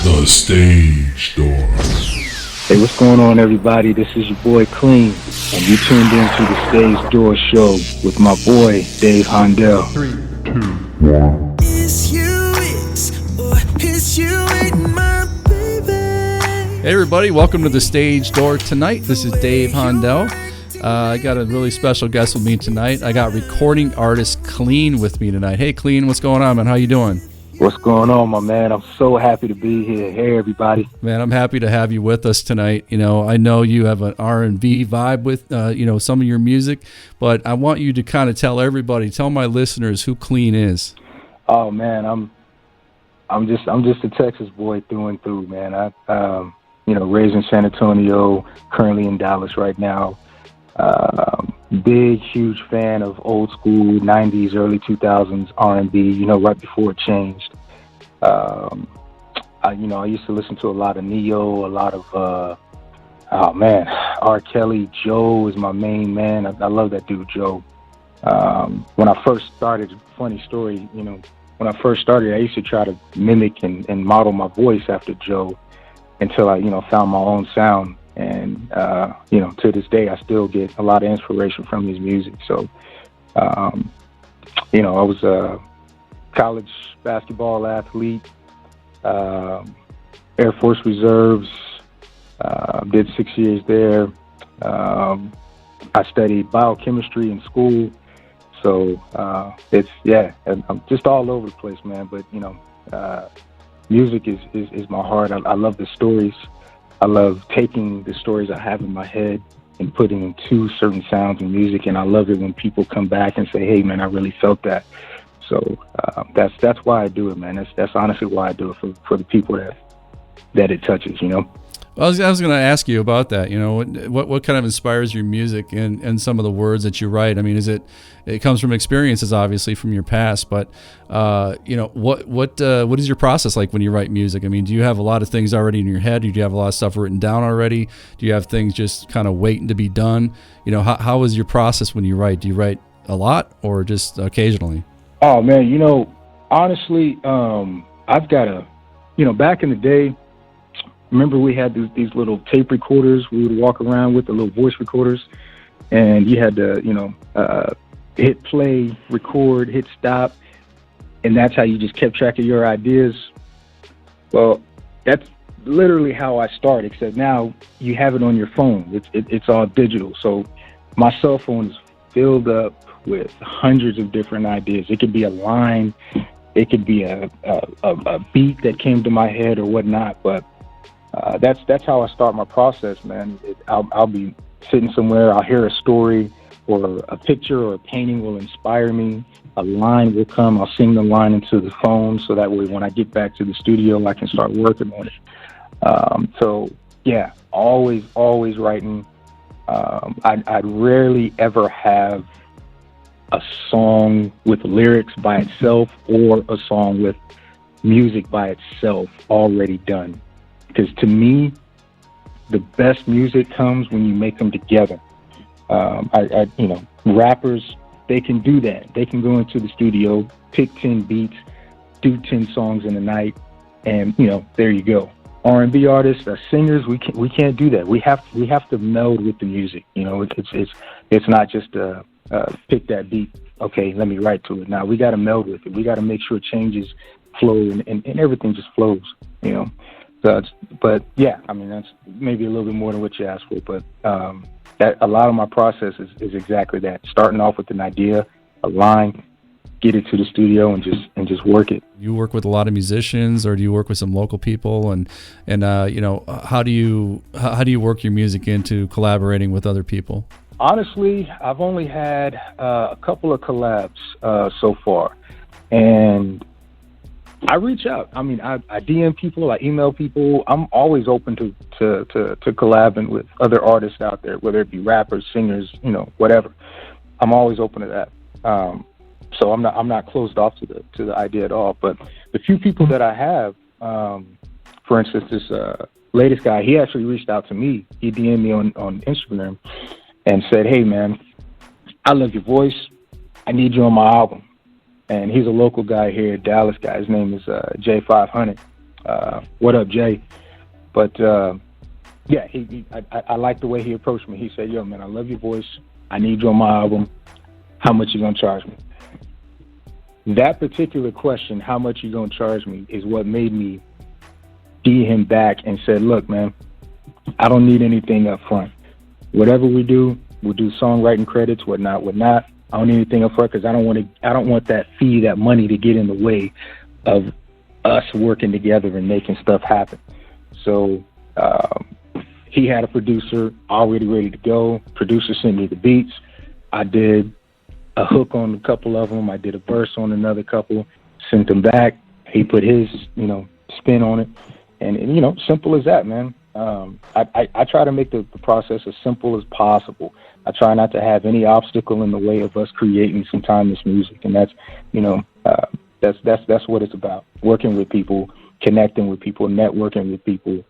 The Stage Door. Hey, what's going on, everybody? This is your boy Kle'an, and you tuned in to the Stage Door Show with my boy Dave Hondel. 3, 2, 1. Hey everybody, welcome to the Stage Door tonight. This is Dave Hondel. I got a really special guest with me tonight. I got recording artist Kle'an with me tonight. Hey Kle'an, what's going on, man? How you doing? What's going on, my man? I'm so happy to be here. Hey everybody. Man, I'm happy to have you with us tonight. You know, I know you have an R&B vibe with some of your music, but I want you to kind of tell my listeners who Kle'an is. Oh man, I'm just a Texas boy through and through, man. I raised in San Antonio, currently in Dallas right now. Big, huge fan of old school 90s, early 2000s R&B, right before it changed. I used to listen to a lot of Neo, a lot of, R. Kelly. Joe is my main man. I love that dude, Joe. When I first started, funny story, when I first started, I used to try to mimic and model my voice after Joe until I, found my own sound. And, to this day, I still get a lot of inspiration from his music. So, I was a college basketball athlete, Air Force Reserves, did 6 years there. I studied biochemistry in school. So, I'm just all over the place, man. But, music is my heart. I love the stories. I love taking the stories I have in my head and putting them to certain sounds and music, and I love it when people come back and say, "Hey, man, I really felt that." So that's why I do it, man. That's honestly why I do it for the people that it touches, I was going to ask you about that. What kind of inspires your music and some of the words that you write? I mean, it comes from experiences, obviously, from your past, but what is your process like when you write music? I mean, do you have a lot of things already in your head? Do you have a lot of stuff written down already? Do you have things just kind of waiting to be done? How is your process when you write? Do you write a lot or just occasionally? Oh man, honestly, I've got back in the day. Remember we had these little tape recorders we would walk around with, the little voice recorders, and you had to, hit play, record, hit stop, and that's how you just kept track of your ideas. Well, that's literally how I started, except now you have it on your phone. It's all digital. So my cell phone is filled up with hundreds of different ideas. It could be a line, it could be a beat that came to my head or whatnot, but that's how I start my process, man. I'll be sitting somewhere, I'll hear a story or a picture or a painting will inspire me. A line will come, I'll sing the line into the phone so that way when I get back to the studio, I can start working on it. Always writing. I'd rarely ever have a song with lyrics by itself or a song with music by itself already done. Because to me, the best music comes when you make them together. Rappers, they can do that. They can go into the studio, pick 10 beats, do 10 songs in a night, and there you go. R&B artists, singers, we can't do that. We have to meld with the music. It's not just pick that beat. Okay, let me write to it. Now we got to meld with it. We got to make sure changes flow and everything just flows. But yeah, I mean, that's maybe a little bit more than what you asked for, but that a lot of my process is exactly that. Starting off with an idea, a line, get it to the studio and just work it. You work with a lot of musicians, or do you work with some local people? And how do you work your music into collaborating with other people? Honestly, I've only had a couple of collabs so far, and I reach out. I mean, I DM people, I email people. I'm always open to collabing with other artists out there, whether it be rappers, singers, whatever. I'm always open to that. So I'm not closed off to the idea at all. But the few people that I have, for instance, this latest guy, he actually reached out to me. He DM'd me on Instagram and said, "Hey man, I love your voice. I need you on my album." And he's a local guy here, Dallas guy. His name is J500. What up, Jay? But yeah, I like the way he approached me. He said, "Yo, man, I love your voice. I need you on my album. How much you gonna charge me?" That particular question, how much you gonna charge me, is what made me see him back and said, "Look, man, I don't need anything up front. Whatever we do, we'll do songwriting credits, whatnot. I don't need anything up front because I don't want that fee, that money, to get in the way of us working together and making stuff happen." So he had a producer already ready to go. Producer sent me the beats. I did a hook on a couple of them. I did a verse on another couple. Sent them back. He put his, spin on it, and simple as that, man. I try to make the process as simple as possible. I try not to have any obstacle in the way of us creating some timeless music, and that's what it's about. Working with people, connecting with people, networking with people,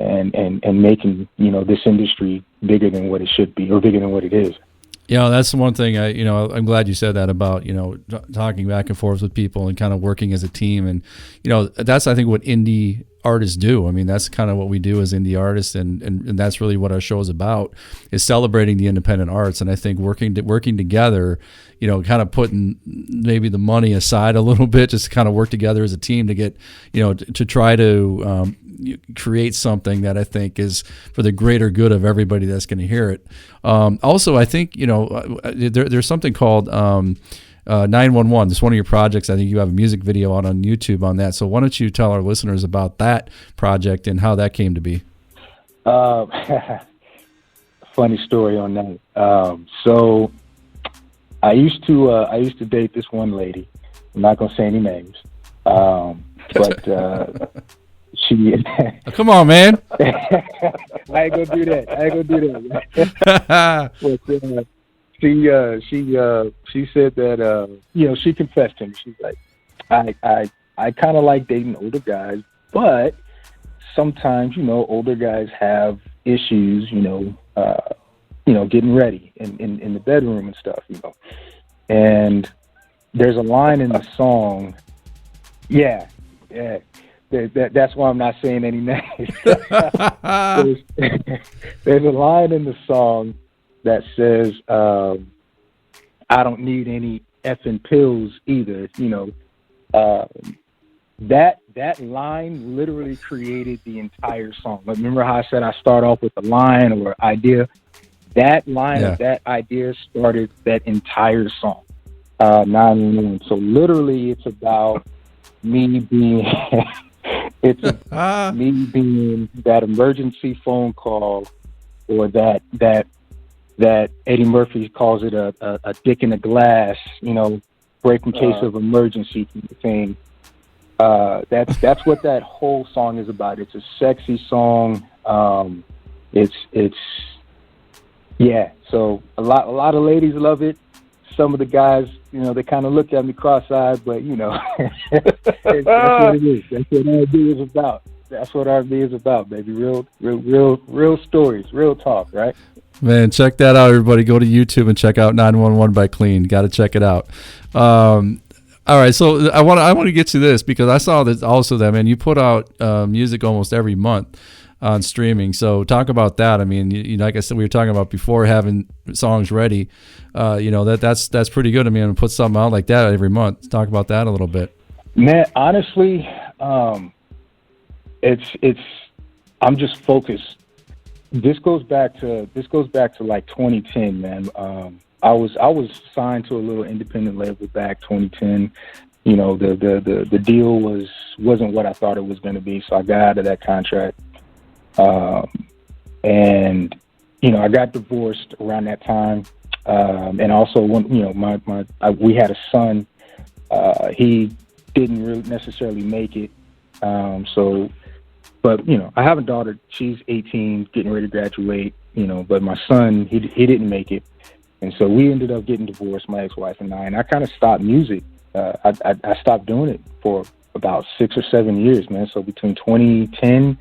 and making this industry bigger than what it should be or bigger than what it is. That's the one thing I'm glad you said that about, talking back and forth with people and kind of working as a team. And, that's, I think, what indie artists do. I mean, that's kind of what we do as indie artists. And that's really what our show is about, is celebrating the independent arts. And I think working together, kind of putting maybe the money aside a little bit, just to kind of work together as a team to get, to try to create something that I think is for the greater good of everybody that's going to hear it. Also, I think, there's something called 911. It's one of your projects. I think you have a music video out on YouTube on that. So why don't you tell our listeners about that project and how that came to be? Funny story on that. So I used to date this one lady. I'm not gonna say any names, but she. Oh, come on, man! I ain't gonna do that. But, she said that she confessed to me. She's like, I kind of like dating older guys, but sometimes older guys have issues, getting ready in the bedroom and stuff, And there's a line in the song. Yeah. That's why I'm not saying any names. There's a line in the song that says, "I don't need any effing pills either." That line literally created the entire song. Remember how I said I start off with a line or idea? That line of that idea started that entire song. 911. So literally, it's about me being me being that emergency phone call, or that Eddie Murphy calls it a dick in a glass, break in case of emergency thing. That's what that whole song is about. It's a sexy song. So a lot of ladies love it. Some of the guys, they kind of look at me cross-eyed, but that's what it is. That's what R&B is about. That's what R&B is about, baby. Real stories, real talk, right? Man, check that out, everybody. Go to YouTube and check out 911 by Kle'an. Got to check it out. All right, so I want to get to this because I saw that also that, man, you put out music almost every month on streaming. So talk about that. I mean, like I said, we were talking about before, having songs ready. That's pretty good. I mean, to put something out like that every month. Talk about that a little bit. Man, honestly, I'm just focused. This goes back to like 2010, man. I was signed to a little independent label back 2010. The deal wasn't what I thought it was going to be, so I got out of that contract. And I got divorced around that time. And also when we had a son. He didn't really necessarily make it. But I have a daughter. She's 18, getting ready to graduate. But my son, he didn't make it. And so we ended up getting divorced, my ex-wife and I. And I kind of stopped music. I stopped doing it for about 6 or 7 years, man. So between 2010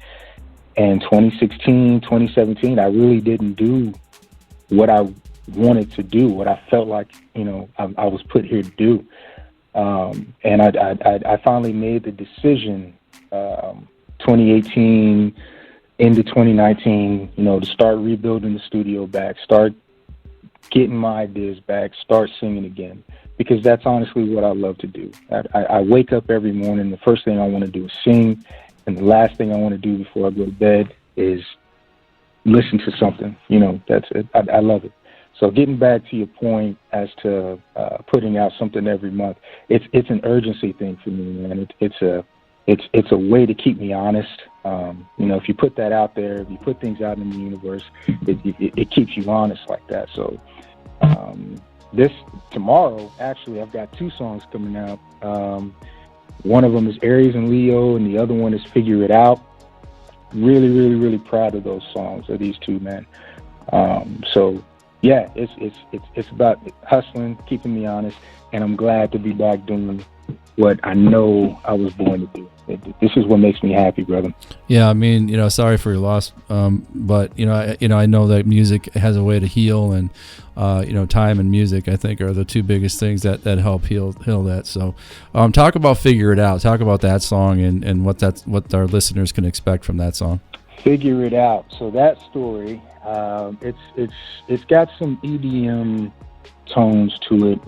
and 2016, 2017, I really didn't do what I wanted to do, what I felt like, I was put here to do. And I finally made the decision 2018 into 2019, to start rebuilding the studio back, start getting my ideas back, start singing again, because that's honestly what I love to do. I wake up every morning, the first thing I want to do is sing, and the last thing I want to do before I go to bed is listen to something. That's it. I love it. So getting back to your point as to putting out something every month, it's an urgency thing for me, man. It's a way to keep me honest. If you put that out there, if you put things out in the universe, it keeps you honest like that. So this tomorrow, actually, I've got 2 songs coming out. One of them is Aries and Leo, and the other one is Figure It Out. Really, really, really proud of those songs, of these 2, man. So yeah, it's about hustling, keeping me honest, and I'm glad to be back doing what I know I was born to do. This is what makes me happy, brother. Yeah, I mean, sorry for your loss, but I know that music has a way to heal, and time and music, I think, are the 2 biggest things that help heal that. So, talk about Figure It Out. Talk about that song and what our listeners can expect from that song. Figure It Out. So that story, it's got some EDM tones to it.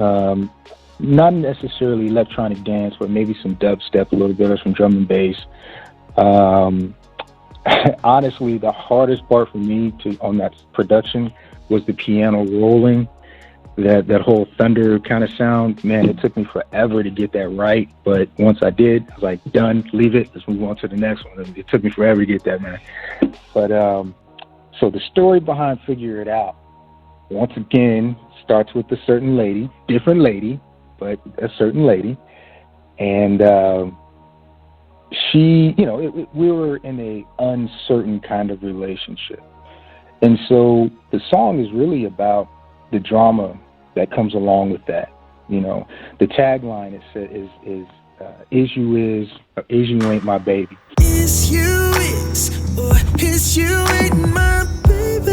Not necessarily electronic dance, but maybe some dubstep a little bit, or some drum and bass. Honestly, the hardest part for me on that production was the piano rolling, that whole thunder kind of sound. Man, it took me forever to get that right, but once I did, I was like, done, leave it, let's move on to the next one. It took me forever to get that, man. But so the story behind Figure It Out, once again, starts with a certain lady, different lady, but a certain lady, and she, we were in a uncertain kind of relationship, and so the song is really about the drama that comes along with that. The tagline is you is, or is you ain't my baby. Is you is, or is you ain't my baby.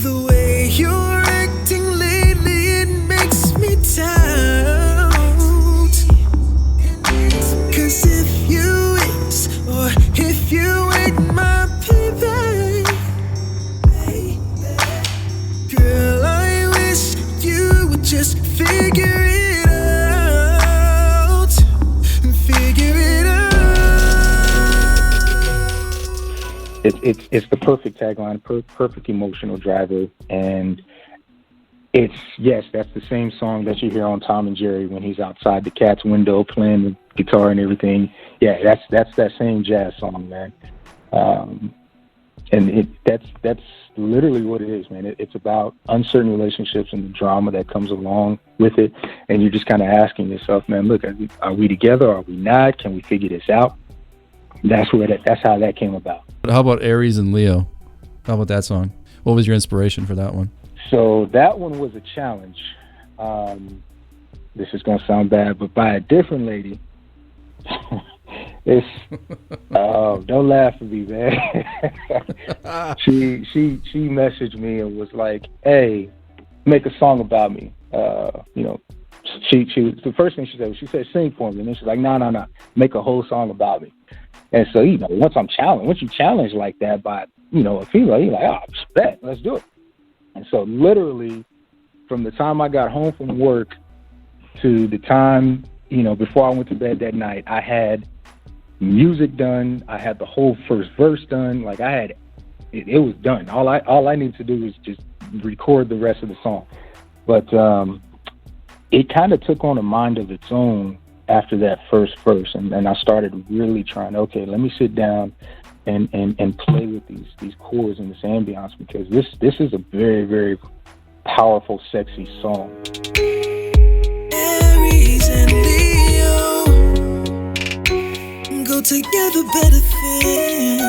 The way you're acting lately, it makes me doubt. 'Cause if you is, or if you ain't my baby, girl, I wish you would just figure it out. Figure it out. It's the perfect tagline, perfect emotional driver, and that's the same song that you hear on Tom and Jerry when he's outside the cat's window playing the guitar and everything. Yeah, that's that same jazz song, man. And that's literally what it is, man. It's about uncertain relationships and the drama that comes along with it, and you're just kind of asking yourself, man, look, are we together? Are we not? Can we figure this out? That's how that came about. How about Aries and Leo? How about that song? What was your inspiration for that one? So that one was a challenge. This is gonna sound bad, but by a different lady. Don't laugh at me, man. She messaged me and was like, "Hey, make a song about me." She the first thing she said, "Sing for me," and then she's like, "No, make a whole song about me." And so, once you challenge like that by, a female, you're like, "Oh, bet, let's do it." And so literally from the time I got home from work to the time, before I went to bed that night, I had music done. I had the whole first verse done. Like it was done. All I need to do is just record the rest of the song. But it kind of took on a mind of its own after that first verse, and I started really trying. Okay, let me sit down and play with these chords and this ambiance, because this is a very, very powerful, sexy song. Aries and Leo go together better than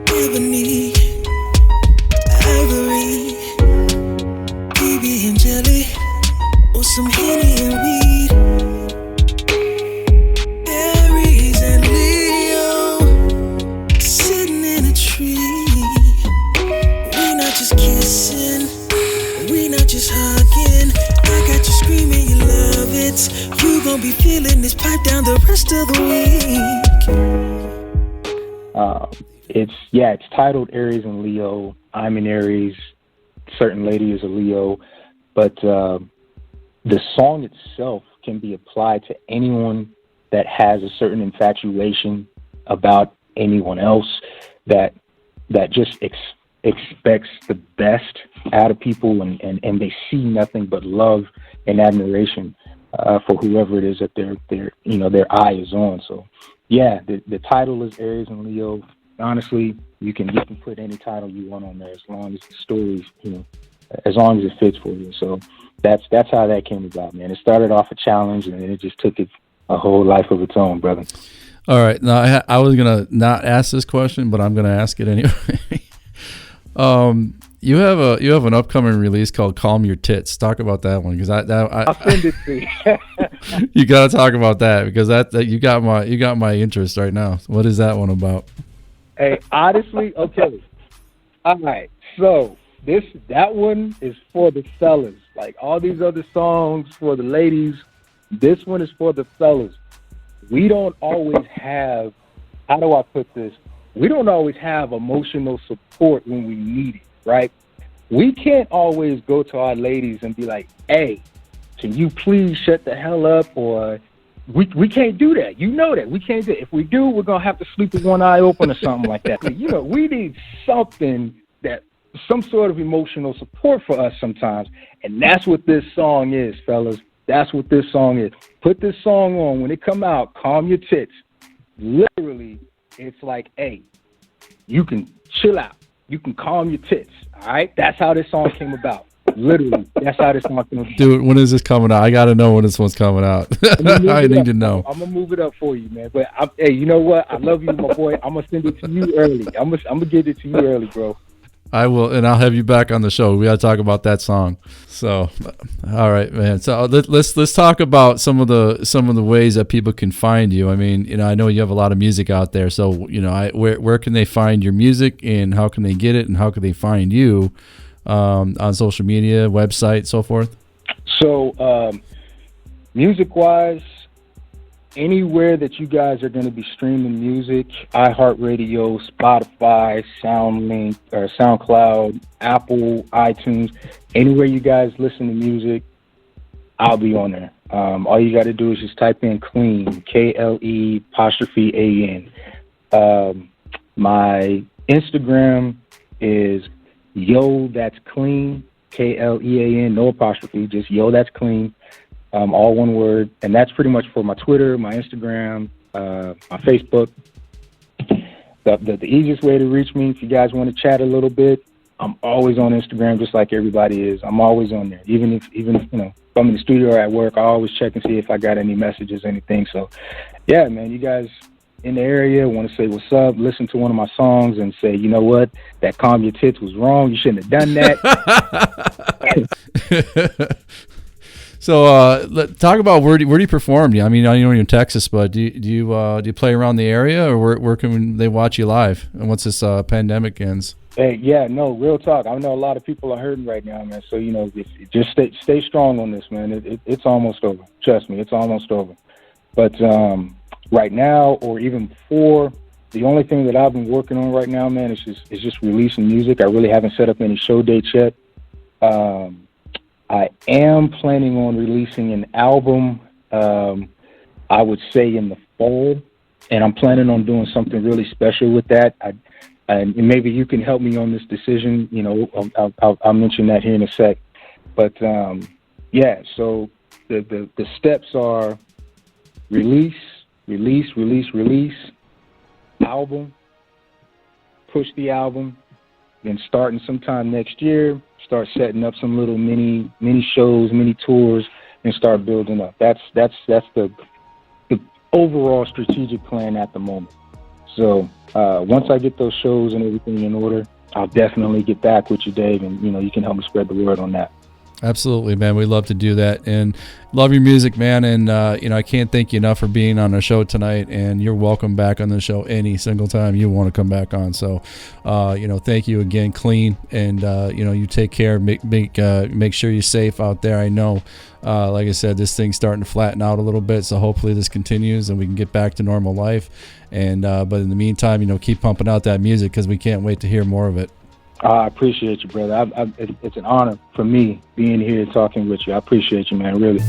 ebony, ivory, BB and jelly, or some Henny and weed. Aries and Leo sitting in a tree. We not just kissing, we not just hugging. I got you screaming, you love it. You gon' be feeling the always pipe down the rest of the week. It's titled Aries and Leo. I'm an Aries. Certain lady is a Leo, but the song itself can be applied to anyone that has a certain infatuation about anyone else, that just expects the best out of people, and they see nothing but love and admiration for whoever it is that their eye is on. So yeah, the title is Aries and Leo. Honestly, you can put any title you want on there, as long as the story's, as long as it fits for you. So that's how that came about, man. It started off a challenge, and then it just took it a whole life of its own, brother. All right. Now, I was going to not ask this question, but I'm going to ask it anyway. You have an upcoming release called "Calm Your Tits." Talk about that one, because I'll send it to you. You got to talk about that, because that you got my interest right now. What is that one about? Hey, honestly, okay. All right. So that one is for the fellas. Like all these other songs for the ladies, this one is for the fellas. We don't always have, how do I put this? We don't always have emotional support when we need it, right? We can't always go to our ladies and be like, hey, can you please shut the hell up? Or we can't do that. You know that. We can't do it. If we do, we're going to have to sleep with one eye open or something like that. We need something some sort of emotional support for us sometimes. And that's what this song is, fellas. That's what this song is. Put this song on. When it come out, calm your tits. Literally, it's like, hey, you can chill out. You can calm your tits. All right? That's how this song came about. Literally, that's how this song came about. Dude, when is this coming out? I got to know when this one's coming out. I need to know. I'm going to move it up for you, man. But, hey, you know what? I love you, my boy. I'm going to send it to you early. I'm going to get it to you early, bro. I will, and I'll have you back on the show. We got to talk about that song. So, all right, man. So let's talk about some of the ways that people can find you. I mean, I know you have a lot of music out there. So, where can they find your music, and how can they get it, and how can they find you on social media, website, so forth? So, music-wise, anywhere that you guys are going to be streaming music, iHeartRadio, Spotify, SoundLink, or SoundCloud, Apple, iTunes, anywhere you guys listen to music, I'll be on there. All you got to do is just type in Kle'an, Kle'An. My Instagram is Yo That's Clean, Klean, no apostrophe, just Yo That's Clean. All one word, and that's pretty much for my Twitter, my Instagram, my Facebook. The easiest way to reach me, if you guys want to chat a little bit, I'm always on Instagram, just like everybody is. I'm always on there, even if I'm in the studio or at work, I always check and see if I got any messages, anything. So, yeah, man, you guys in the area want to say what's up, listen to one of my songs, and say, you know what, that calm your tits was wrong. You shouldn't have done that. So talk about where do you perform? I mean, I know you're in Texas, but do you play around the area, or where can they watch you live? And once this pandemic ends? Hey, yeah, no, real talk. I know a lot of people are hurting right now, man. So just stay strong on this, man. It's almost over. Trust me, it's almost over. But right now, or even before, the only thing that I've been working on right now, man, is just releasing music. I really haven't set up any show dates yet. I am planning on releasing an album, I would say in the fall, and I'm planning on doing something really special with that. And maybe you can help me on this decision. I'll mention that here in a sec. But yeah, so the steps are release, album, push the album, then starting sometime next year, start setting up some little mini shows, mini tours, and start building up. That's the overall strategic plan at the moment. So once I get those shows and everything in order, I'll definitely get back with you, Dave, and you can help me spread the word on that. Absolutely, man. We love to do that, and love your music, man. And I can't thank you enough for being on the show tonight. And you're welcome back on the show any single time you want to come back on. So, thank you again, Kle'an. And you take care. Make sure you're safe out there. I know, like I said, this thing's starting to flatten out a little bit. So hopefully this continues and we can get back to normal life. And but in the meantime, keep pumping out that music because we can't wait to hear more of it. I appreciate you, brother. It's an honor for me being here and talking with you. I appreciate you, man, really.